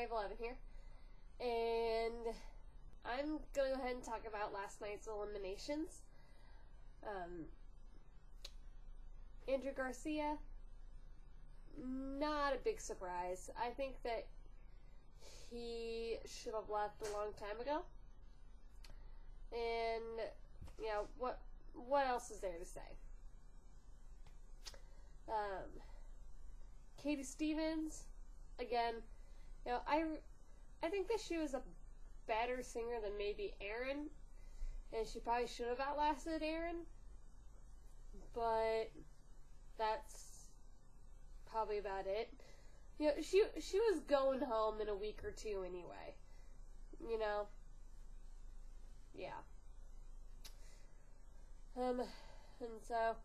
Grave 11 here, and I'm going to go ahead and talk about last night's eliminations. Andrew Garcia, not a big surprise. I think that he should have left a long time ago. And, you know, what else is there to say? Katie Stevens, again, you know, I think that she was a better singer than maybe Erin, and she probably should have outlasted Erin, but that's probably about it. You know, she was going home in a week or two anyway, you know. Yeah. And so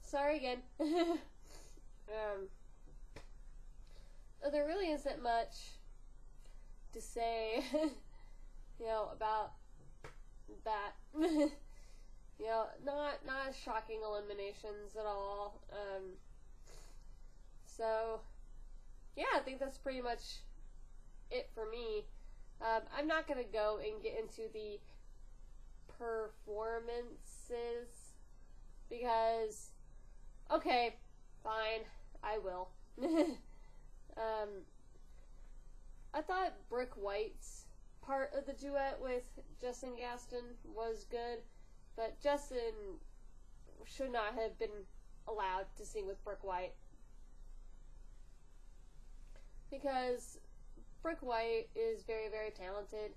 sorry again. There really isn't much to say, you know, about that. You know, not shocking eliminations at all. So yeah, I think that's pretty much it for me. I'm not gonna go and get into the performances because, okay, fine, I will. I thought Brooke White's part of the duet with Justin Gaston was good, but Justin should not have been allowed to sing with Brooke White because Brooke White is very, very talented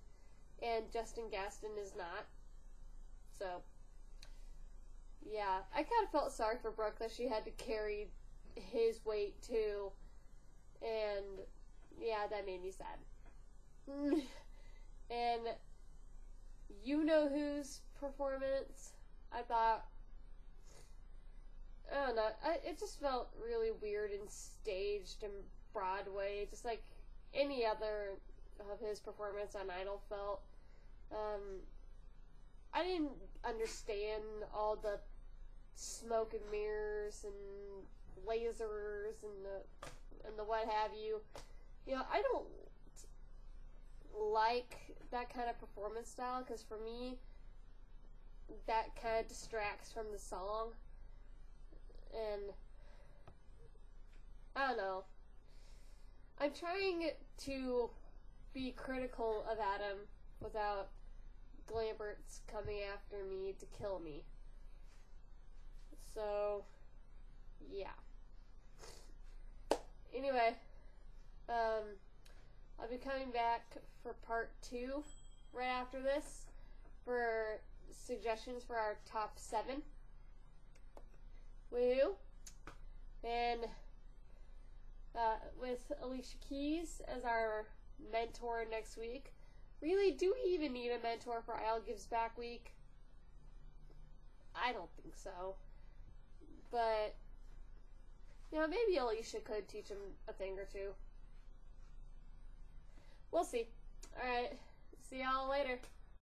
and Justin Gaston is not. So yeah, I kind of felt sorry for Brooke that she had to carry his weight too, and yeah, that made me sad. And you know whose performance I thought, I don't know, it just felt really weird and staged and Broadway, just like any other of his performance on Idol felt. I didn't understand all the smoke and mirrors and lasers and the what have you. You know, I don't like that kind of performance style because for me, that kind of distracts from the song. And I don't know. I'm trying to be critical of Adam without Glambert's coming after me to kill me. So, yeah. Anyway, I'll be coming back for part 2 right after this for suggestions for our top 7. Woohoo! And with Alicia Keys as our mentor next week. Really, do we even need a mentor for Isle Gives Back week? I don't think so. But, you know, maybe Alicia could teach him a thing or two. We'll see. Alright, see y'all later.